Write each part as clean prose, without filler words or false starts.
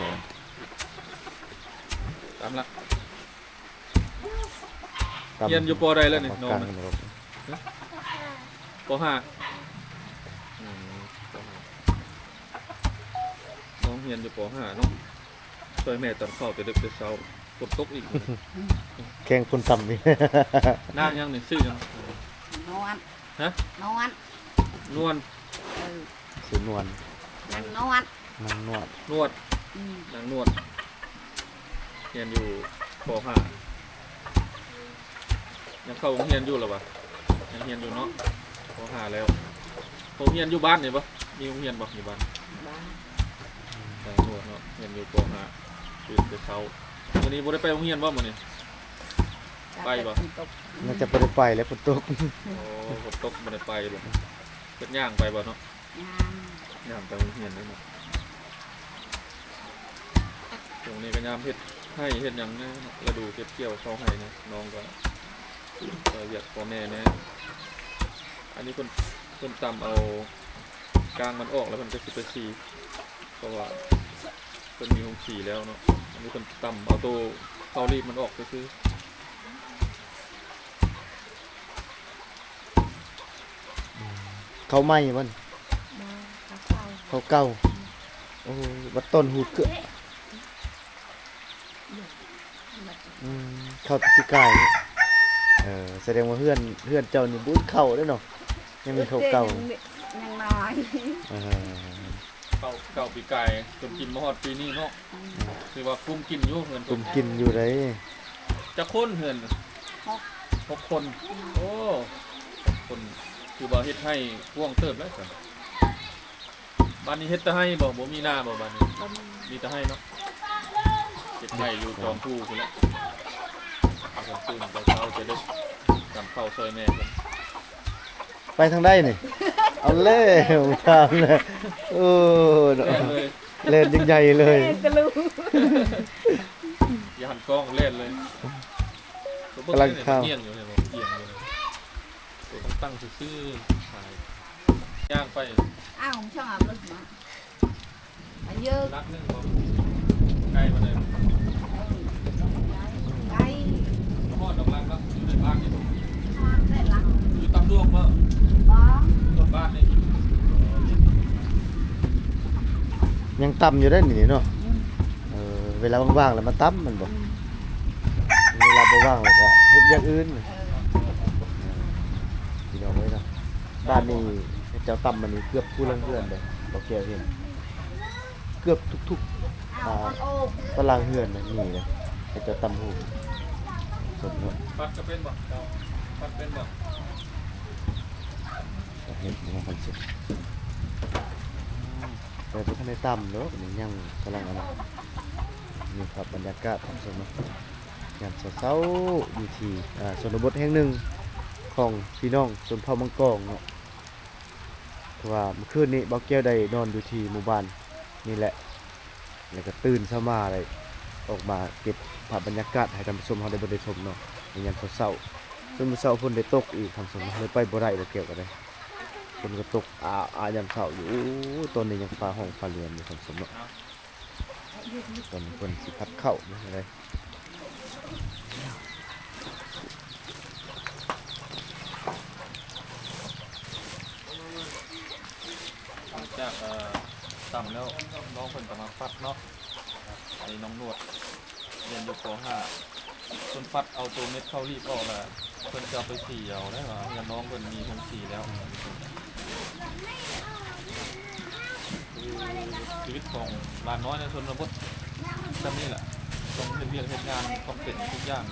2ตามละเรียนอยู่ป.ใดแล้วนี่น้องป.5น้องเรียนอยู่ป.5เนาะช่วยแม่ตอนเข้าแต่ดึกแต่เช้าฝนตกอีก แข่งคนต่ำนี่ นางยังนี่ซื้อยัง นวล ฮะ นวล นวล สุนวล นางนวล นางนวด นวดนางนวดเรียนอยู่ป .5 ยังเข้าโรงเรียนอยู่หรอวะยังเรียนอยู่เนาะป .5 แล้วผมเรียนอยู่บ้านนี่ปะมีโรงเรียนปะอยู่บ้าน บ้าน นางนวดเนาะเรียนอยู่ป .5 ตื่นแต่เช้าวันนี้บ่ได้ไปโรงเรียนบ่มื้อนี้ ไปบ่ น่าจะบ่ได้ไปแล้วฝนตก โอ้ฝนตกบ่ได้ไปบ่เพิ่นย่างไปบ่เนาะ งาม ย่างไปโรงเรียนได้เนาะตรงนี้ก็ยามเฮ็ดให้เฮ็ดหยังนะฤดูเก็บเกี่ยวเข้าให้นะน้องก็เรียกพ่อแม่นะอันนี้เพิ่นตำเอากลางมันออกแล้วเพิ่นก็สิไปสีเพราะว่าเพิ่นมีโรงสีแล้วเนาะอันนี้เพิ่นตำเอาตัวเข้ารีบมันออกซื่อ เขาไหม้มัน บ้านเข้า เขาเก่าโอ้วัดต้นหูดเกลือเข้าที่กายแสดงว่าเพื่อนเจ้านี่บุญเข้าได้เนาะยังมีเขาเก่า ยังน้อย เออ ๆเก่าปีกายจนกินมาฮอดปีนี้เนาะคือว่ากุ้มกินอยู่เฮือน กุมกินอยู่ได้ จะคนเฮือน6 คนโอ้6คนคือว่าเฮ็ดให้พ่วงเติบแล้วซั่นบ้านนี้เฮ็ดแต่ให้บ่มีหน้าบ่บ้านนี้มีแต่ให้เนาะเฮ็ดให้อยู่จอมผู้พุ่นแหละเอาตื่นแต่เช้าจะได้กำเข้าซอยแม่กัน ไปทางได้นี่เอาเล่ทางเลยโอ้เนาะ เล่นเลย เล่นยิ่งใหญ่เลย กระลู อย่าหันกล้องเล่นเลย กำลังเข้า เงียบอยู่เนี่ยบอกเงียบอยู่เนี่ยต้องตั้งซื่อๆถ่ายย่างไป อ้าวผมชอบรถมาอายุ นักนึงบอกใกล้มาเลย ไก่ ทอดดอกรักแล้วอยู่ในบ้านนี่ ทอดได้หลัง อยู่ตำรวจเมื่อ บ้อง รถบ้านนี่ ยังต่ำอยู่ได้นี่เนาะเวลาว่างๆแล้วมาตั้มมันบอกเวลาบ่ว่างแล้วก็เฮ็ดอย่างอื่นพี่น้องไว้เนาะบ้านนี้เจ้าตั้มมันนี่เกือบผู้เพื่อนเลยบ่แก่เห็นเกือบทุก เอาคนโอ้ ๆตารางเฮือนนะนี่นะให้เจ้าตั้มฮู้สมเนาะ ปัดจะเป็นบ่เจ้าปัดเป็นบ่ เฮ็ดของคนสุดแต่บ่ทันได้ตั้มเนาะนี่ยังกำลังอันนั้นนี่ครับบรรยากาศของสมเนาะยามเช้าๆอยู่ที่ชนบทแห่งหนึ่งของพี่น้องชนเผ่ามังกรเนาะเพราะว่าเมื่อคืนนี้บ่าวแก้วได้นอนอยู่ที่หมู่บ้านนี่แหละแล้วก็ตื่นเช้ามาเลยออกมาเก็บภาพบรรยากาศให้ท่านผู้ชมเฮาได้บ่ได้ชมเนาะในยามเช้าๆจนมื้อเช้าฝนได้ตกอีกท่านผู้ชมเลยไปบ่ได้บ่าวแก้วก็ได้ฝนก็ตกยามเช้าอยู่ตอนนี้ยังฟ้าห้องฟ้าเรือนอยู่ท่านผู้ชมเนาะตอนนี้เพิ่นสิพัดเข้านี่อะไร หลังจากต่ำแล้วน้องเพิ่นก็มาฟัดเนาะไอ้น้องนวดเรียนอยู่ป .5 เพิ่นฟัดเอาตัวเม็ดเข้ารีบออกแล้วเพิ่นจะเอาไปสีเอาได้ว่าเงินน้องเพิ่นมีทั้งสีแล้วคือชีวิตของหลานน้อยในชนบทแบบนี้แหละต้องเฮ็ดเวียกเฮ็ดงานต้องเป็นทุกอย่าง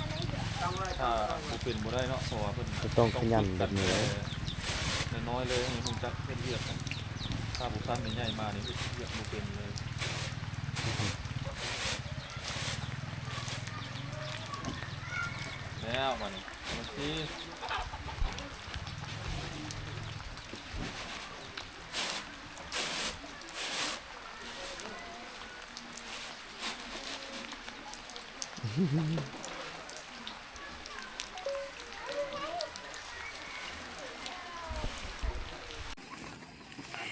ถ้าบ่เป็นบ่ได้เนาะเพราะว่าเพิ่น ก็ต้องขยันแบบนี้ น้อยๆเลยให้ผมจักเฮ็ดเวียกกันถ้าบุษันใหญ่ๆมานี่เฮ็ดเวียกบ่เป็นเลยแล้วมานี่มาสิ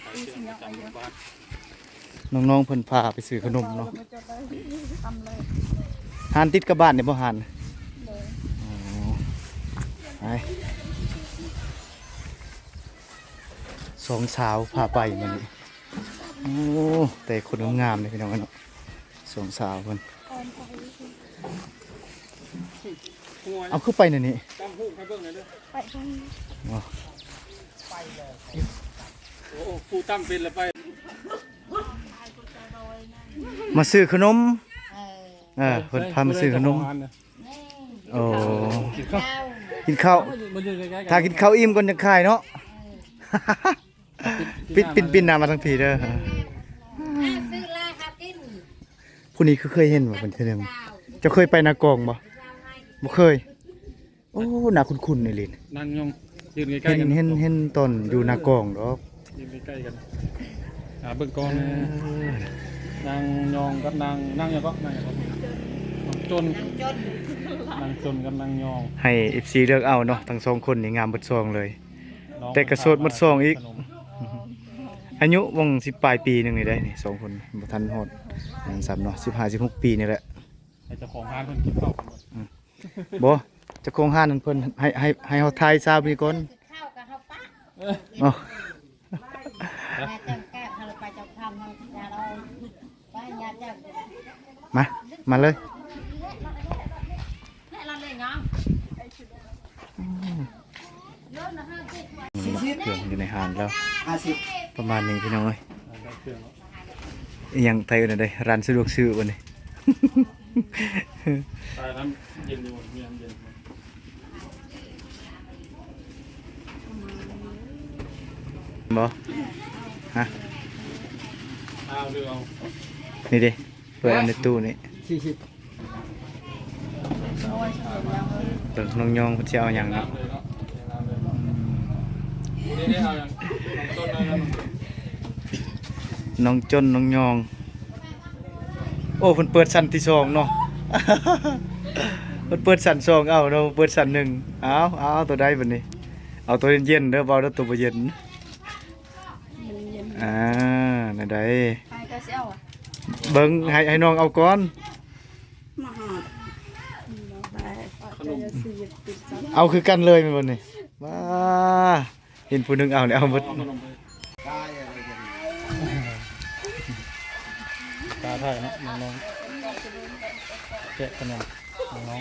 ไปเชื่อมประจำหมู่บ้าน น้องๆเพิ่นพาไปซื้อขนมเนาะ ไม่จะได้ทำเลย หานติดกับบ้านเนี่ยบ่หาน เลย อ๋อไปสองสาวพาไปมื้อนี้โอ้แต่คนงามๆเลยพี่น้องเนาะสองสาวเพิ่นเอาเข้าไปนั่นนี่ จำฮู้ให้เบิ่งหน่อยเด้อ ไปทาง อ๋อ โอ้ผู้ตั้มเป็นละไป มาซื้อขนม เออ เพิ่นพามาซื้อขนม โอ้ กินข้าว กินข้าว มันอยู่ใกล้ๆกัน ถ้ากินข้าวอิ่มก่อนจะขายเนาะ ปินหน้ามาทั้งผีเด้อ ซื้อลาครับกิน ผู้นี้คือเคยเห็นบ่เพิ่นเทื่อหนึงเจะเคยไปนากองบ่บ่เคย โอ้น่าคุ้นๆนี่ลิน นั่งยองยืนใกล้ เห็น ๆกัน เห็นตอนอยู่นากองดอก ยืนใกล้ๆกันเบิ่งก่อนนะนางยองกับนางนั่งยังก็นางยังก็นางจน จน นางจนกับนางยอง ให้ FC เลือกเอาเนาะทั้งสองคนนี่งามเบิดซองเลย น้อง แต่กระโสดหมดซองอีก ขนม อายุวง10ปลายปีหนึงนี่ได้นี่สองคนบ่ทันฮอดอย่างซ้ํเนาะ15 16ปีนี่แหละ ให้เจ้าของร้านเพิ่นกินข้าวกันหมด บ่เจะคงห้านนั่นเพิ่นให้เฮาทายซาวนี่ก่อน ข้าวกับข้าวปะ อ๋อ ยาจังแก้วเราไปจังทำยาเราไปยาจัง มาเลย นี่เราเลยน้องเยอะนะฮะสิ เครื่องอยู่ในหานแล้วประมาณนี้พี่น้องเอ้ย ได้เครื่องแล้ว อิหยังไทยกันได้ร้านสะดวกซื้อวันนี้ ตายน้ำเย็นอยู่มีน้ำเย็น บ่ฮะ เอาดูเอา นี่ดิเปิดอันในตู้นี่เปิดน้องยองเพิ่นสิเอาหยังเนาะ น้ำเลยเนาะน้ำเลยนี่เอาอย่างต้นอะไรนะ น้องจนน้องยอง โอ้เพิ่นเปิดชั้นที่สองเนาะ เพิ่นเปิดชั้นสองเอาเนาะเปิดชั้นหนึ่งเอาตัวใดบัดนี้ เอาตัวเย็นๆเด้อเบาเด้อตัวบ่เย็นนั่นใด ไปก็เสียวอ่ะ เบิ่งให้น้องเอาก่อน มาหาไปขนม เอาคือกันเลยแม่นบ่นี่ว้าเห็นผู้หนึงเอาแล้วเอาหมด ขนมไปตาไทยเนาะน้องๆแกะขนมน้อง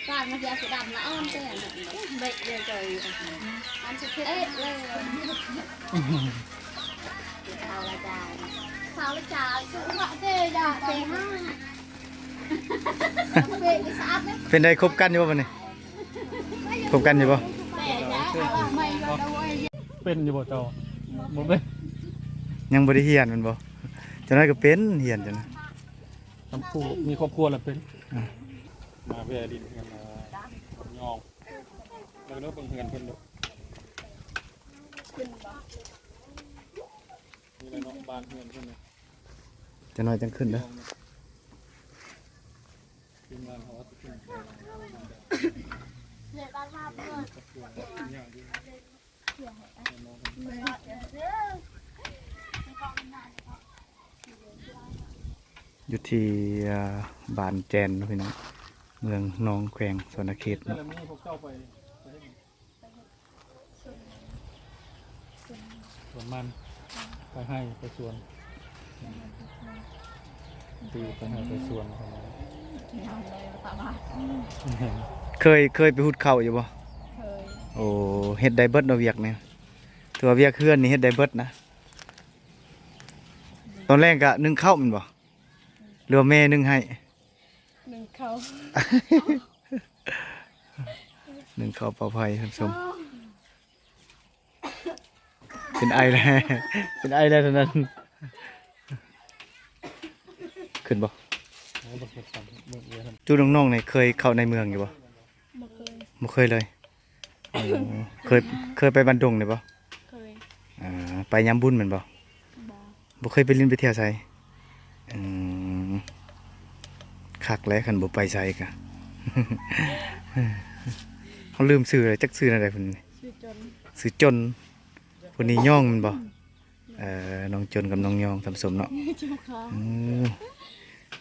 การมาเสียสุดำละอ้อมเต้นเบ็ดเลยใจอันสุดเอ็ดเลยสาวละจ่าสาวละจ่าสุดละเต้ด่าเต้ห้าเบ็ดสะอาดไหม เป็นได้คบกันอยู่บ่บัดนี้คบกันอยู่บ่ เต้ด่าเอาไม่ก็ได้ ๆเป็นอยู่บ่เจ้าบ่เป็น ยังบ่ได้เรียนแมันบ่จังได๋ก็เป็นเรียนจังนะ ทั้งคู่มีครอบครัวแล้วเป็นมาเพื่อดินกันมายองแล้วเนาะเพิ่งเฮือนเพิ่นเด้อนี่แหละเนาะบ้านเฮือนเพิ่นเนี่ย จังน้อยจังขึ้นเด้อ ทีมงานเขาว่าสิขึ้น เด็กบ้านมาเพื่อน อย่างดี อยู่ที่บ้านแจนเนาะพี่น้องเมืองหนองแขวงสวนเขต นั่น เนาะ แหละมีพวกเจ้าไปสวนมันไปให้ไปสวนตีไปให้ไปสวนเขา เคยไปหุดข้าวอยู่บ่โอ้เฮ็ดได้เบิดเนาะเวียกเนี่ยตัวาเวียกเฮือนนี่เฮ็ดได้เบิดนะตอนแรกก็นึ่งข้าวแมันบ่หรือว่าแม่นึ่งให้ หนึ่งเขา นึ่งข้าวเปล่าไผ่ท่านผู้ชมเป็นไอแล้ว เป็นไอแล้วเท่านั้นขึ้นบ่ โอ้บักเก็ตสั่งเมื่อกี้ครับ จูน้องๆนี่เคยเข้าในเมืองอยู่บ่ ไม่เคย บ่เคยเลยอ๋อเคยไปบ้านดงนี่บ่ เคย ไปยามบุญแม่นบ่ บอ บ่เคยไปเล่นไปเที่ยวไสอืมคักแล้วคันบ่ไปไสกะ เขาลืมชื่อเลยจักชื่ออะไรเพิ่นนี่ ชื่อจอย ซื้อจนคนนี้ย่องมันบ่น้องจนกับน้องยองทำสมเนาะ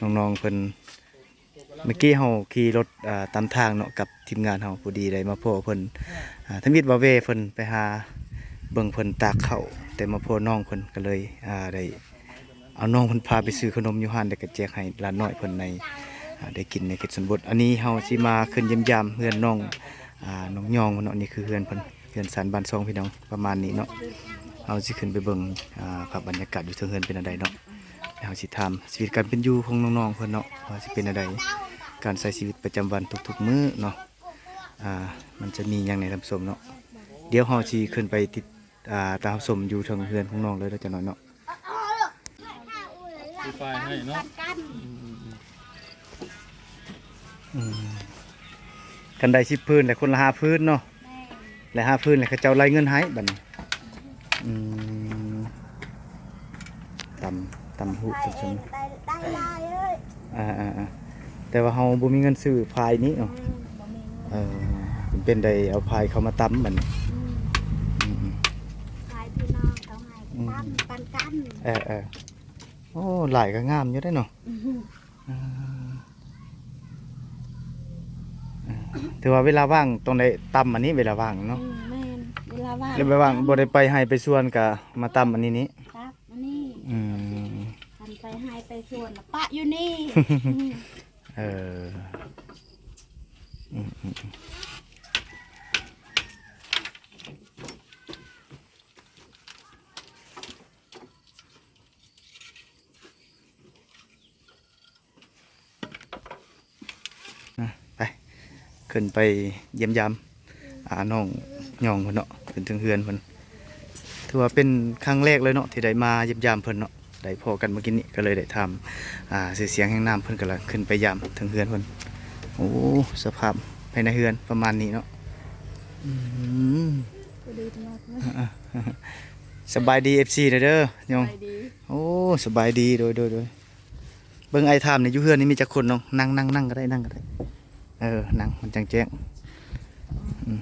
น้องๆเพิ่นเมื่อกี้เฮาขี่รถตามทางเนาะกับทีมงานเฮาพอดีได้มาพบเพิ่นทมิตรบ่าเวเพิ่นไปหาเบิ่งเพิ่นตากข้าวแต่มาพบน้องเพิ่นก็เลยได้เอาน้องเพิ่นพาไปซื้อขนมอยู่ห้านได้ก็แจกให้หลานน้อยเพิ่นในได้กินในเขตชนบทอันนี้เฮาสิมาขึ้นเยี่ยมยามเฮือนน้องน้องยองเนาะนี่คือเฮือนเพิ่นเฮือนสันบ้านซองพี่น้องประมาณนี้เนาะเฮาสิขึ้นไปเบิ่งภาพบรรยากาศอยู่เทิงเฮือนเป็นอันใดเนาะเฮาสิถามชีวิตการเป็นอยู่ของน้องๆเพิ่นเนาะว่าสิเป็นอันใดการใช้ชีวิตประจำวันทุกๆมื้อเนาะมันจะมีหยังในท่านผู้ชมเนาะเดี๋ยวเฮาสิขึ้นไปติดตามชมอยู่เทิงเฮือนของน้องเลยเด้อจังหน่อยเนาะ มีไฟให้เนาะ กันได้10พื้นแต่คนละ5พื้นเนาะและ5พื้นแล้วเขาเจ้าไล่เงินให้บัดนี้ตำหูทุกชนแต่ว่าเฮาบ่มีเงินซื้อพายนี้เนาะเป็นได้เอาพายเขามาตำบัดนี้พายพี่น้องเขาให้ตำปันกัน โอ้หลายก็งามอยู่ได้เนาะถือว่าเวลาว่างตรงใดตำอันนี้เวลาว่างเนาะแม่นเวลาว่างแล้วเวลาว่างบ่ได้ไปให้ไปสวนก็มาตำอันนี้ครับอันนี้ทันไปให้ไปชวนปะอยู่นี่ไปขึ้นไปเยี่ยมยามน้องยองเพิ่นเนาะขึ้นถึงเฮือนเพิ่นถือว่าเป็นครั้งแรกเลยเนาะที่ได้มาเยี่ยมยามเพิ่นเนาะได้พอกันเมื่อกี้นี้ก็เลยได้ทำเสียงแห่งน้ำเพิ่นก็เลยขึ้นไปยามถึงเฮือนเพิ่นโอ้สภาพภายในเฮือนประมาณนี้เนาะสบายดี FC เด้อยองโอ้สบายดีโดยเบิ่งไอ้ทามนี่อยู่เฮือนนี่มีจักคนน้องนั่งก็ได้นั่งก็ได้นั่งมันจังแจ้ง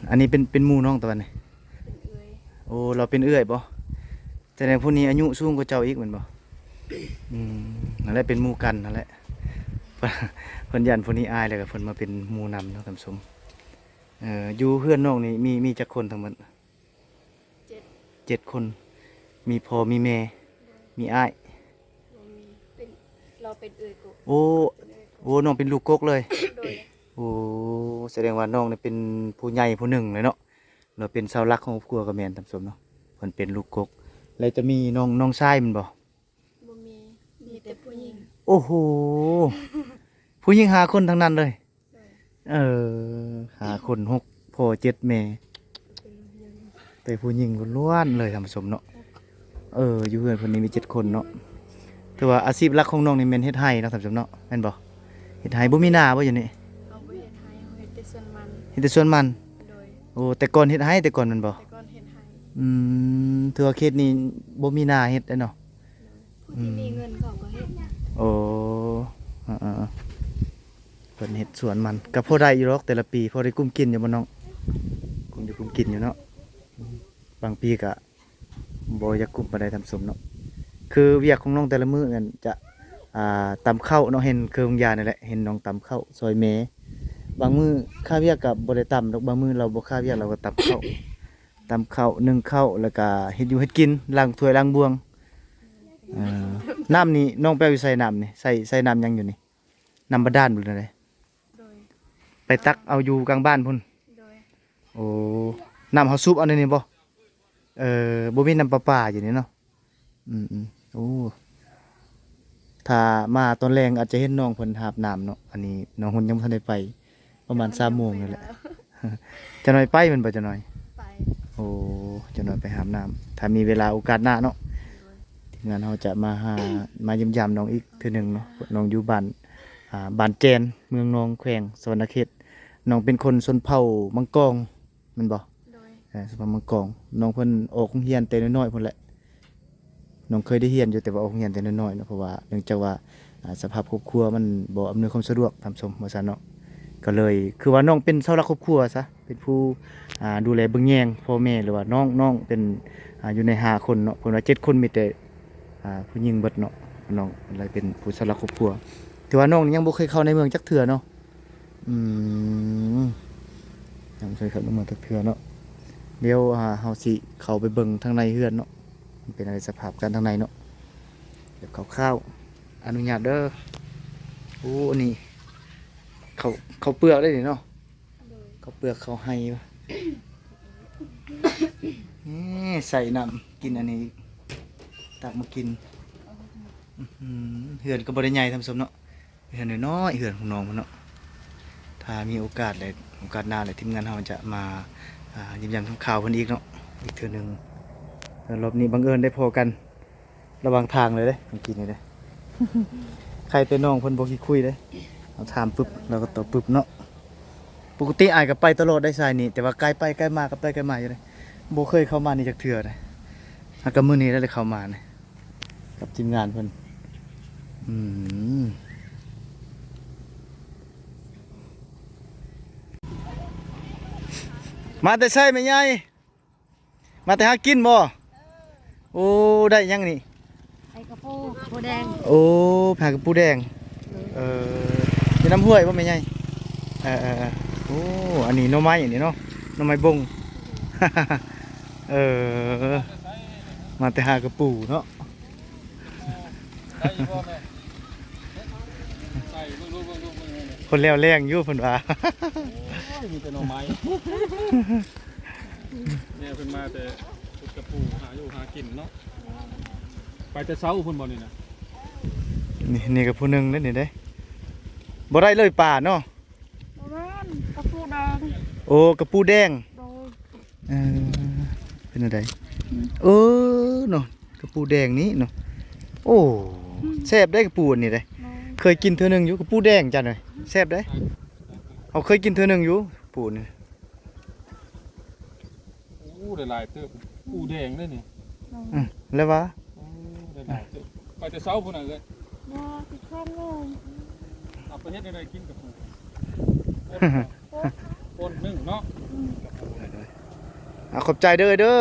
อันนี้เป็นหมู่น้องตะวันนี่โอ้เราเป็นเอื้อยบ่แต่ในผู้นี้อายุสูงกว่าเจ้าอีกเหมือนบ่นั่นแหละเป็นหมู่กันนั่นแหละเพิ่นยันผู้นี้อายแล้วก็เพิ่นมาเป็นหมู่นำเนาะท่านผู้ชมอยู่เฮือนน้องนี่มีจักคนทั้งหมด7 คนมีพ่อมีแม่มีอ้ายเราเป็นเอื้อยกบโอ้น้องเป็นลูกกกเลยโอ้แสดงว่าน้องนี่เป็นผู้ใหญ่ผู้หนึ่งเลยเนาะเราเป็นเสาหลักของครอบครัวกับแม่นท่านผู้ชมเนาะเพิ่นเป็นลูกกกแล้วจะมีน้องชายมันบ่มีแต่ผู้หญิงโอ้โหผู้หญิง5 คนทั้งนั้นเลย5 คน6พ่อ7 แม่แต่ผู้หญิงล้วนๆเลยท่านผู้ชมเนาะอยู่เฮือนเพิ่นนี่มี7 คนเนาะแต่ว่าอาชีพหลักของน้องนี่แม่นเฮ็ดไร่เนาะท่านผู้ชมเนาะแม่นบ่เฮ็ดไร่บ่มีนาบ่อยู่นี่เอาบ่เฮ็ดไร่เฮ็ดแต่สวนมันเฮ็ดแต่สวนมันโอ้แต่ก่อนเฮ็ดไร่แต่ก่อนแม่นบ่แต่ก่อนเฮ็ดไร่ถือว่าเขตนี้บ่มีนาเฮ็ดเด้เนาะผู้ที่มีเงินเขาก็เฮ็ดโอ้เพิ่นเฮ็ดสวนมันก็พอได้อยู่หรอกแต่ละปีพอได้กุ้มกินอยู่บ่น้องกุ้มกินอยู่เนาะบางปีก็บ่อยากกุ้มปานใดทำสมเนาะคือเวียกของน้องแต่ละมื้อนั่นจะตำข้าวเนาะเห็นเครื่องยานั่นแหละเห็นน้องตำข้าวซอยแม่บางมื้อค่าเวียกก็บ่ได้ตำดอกบางมื้อเราบ่ค่าเวียกเราก็ตำข้าวนึ่งข้าวแล้วก็เฮ็ดอยู่เฮ็ดกินล้างถ้วยล้างบวงน้ำนี่น้องไปเอาอยู่ใส่น้ำนี่ใส่น้ำยังอยู่นี่น้ำบาดาลพุ่นเลยไปตักเอาอยู่กลางบ้านพุ่นโอ้น้ำเฮาซุปเอาในนี่บ่บ่มีน้ำประปาอยู่นี่เนาะโอ้ถ้ามาตอนแรงอาจจะเห็นน้องเพิ่นหาบน้ำเนาะอันนี้น้องหุ่นยังบ่ทันได้ไปประมาณ3 โมงนี่แหละจะน้อยไปมันบ่จะน้อยไปโอ้จะน้อยไปหาบน้ำถ้ามีเวลาโอกาสหน้าเนาะทีมงานเราจะมาเยี่ยมยามน้องอีกเทื่อนึงเนาะน้องอยู่บ้านแจนเมืองนองแขวงสวรรณเขตน้องเป็นคนชนเผ่ามังกรแม่นบ่ชนเผ่ามังกรน้องเพิ่นออกโรงเรียนแต่น้อยๆพุ่นแหละน้องเคยได้เรียนอยู่แต่ว่าออกโรงเรียนแต่น้อยๆเนาะเพราะว่าเนื่องจากว่าสภาพครอบครัวมันบ่อำนวยความสะดวกทำสมว่าซั่นเนาะ ก็เลยคือว่าน้องเป็นเสาหลักครอบครัวซะเป็นผู้ดูแลเบิ่งแยงพ่อแม่หรือว่าน้องเป็นอยู่ใน5คนเนาะเพิ่นว่า7คนมีแต่ผู้หญิงเบิดเนาะน้องอะไรเป็นผู้เสาหลักครอบครัวถือว่าน้องนี่ยังบ่เคยเข้าในเมืองจักเทื่อเนาะยังบ่เคยเข้าในเมืองจักเทื่อเนาะเดี๋ยวเฮาสิเข้าไปเบิ่งทางในเฮือนเนาะมันเป็นอะไรสภาพการทางในเนาะเดี๋ยวคร่าวๆอนุญาตเด้อโอ้อันนี้เขาเปลือกได้นี่เนาะเขาเปลือกเขาให้วะนี่ใส่น้ำกินอันนี้ตักมากินเหือนก็บริใหญ่ทำสมเนาะเหือนน้อยๆเหือนของน้องมันเนาะถ้ามีโอกาสเลยโอกาสหน้าเลยทีมงานเราจะมายิ้มแย้มทำข่าวคนอีกเนาะอีกเทื่อหนึงรอบนี้บังเอิญได้พอกันระหว่างทางเลยเด้เมื่อกี้นี่เด้ ใครแต่น้องเพิ่นบ่ขี้คุยเด้เราถามปึ๊บเราก็ตอบปึ๊บเนาะปกติอายก็ไปตลอดได้สายนี่แต่ว่าใกล้ไปใกล้มาก็ไปใกล้มาอยู่เลยบ่เคยเข้ามานี่จักเทื่อเลยก็มื้อนี้ได้เลยเข้ามาเนี่ยกับทีมงานเพิ่นมาแต่ใช่ไหมยายมาแต่หากินบ่โอ้ได้ยังนี่ ไอ้กระปูโพแดง โอ้แผงกระปูแดงเป็นน้ำห้วยป่ะไม่ใช่โอ้อันนี้หน่อไม้อย่างนี้เนาะหน่อไม้บง มาแต่หากระปูเนาะ ใส่บ่แม่ใส่ลูกคนแล้วแรงอยู่เพิ่นว่า มีแต่หน่อไม้เนี่ยเพิ่นมาแต่พุดกระปูหาอยู่หากินเนาะไปแต่เช้าเพิ่นบ่นี่นะ นี่กับผู้หนึงนั่นนี่เด้บ่ได้เลยป่าเนาะ แม่นกระปูแดง โอ้กระปูแดง โดย เป็นอะไรเนาะกระปูแดงนี้เนาะโอ้แซ่บได้กระปูอันนี้ได้เคยกินเทื่อนึงอยู่กระปูแดงจังเลยแซ่บได้เอาเคยกินเทื่อนึงอยู่ปูนี่ โอ้ได้หลายเติบปูแดงเด้นี่ แล้ววะ ได้หลายเติบไปแต่เช้าพุ่นน่ะเอ้ย บ่สิแค่นึง เอาไปเฮ็ดได้กินกับปูคนหนึงเนาะ ขอบใจเด้อ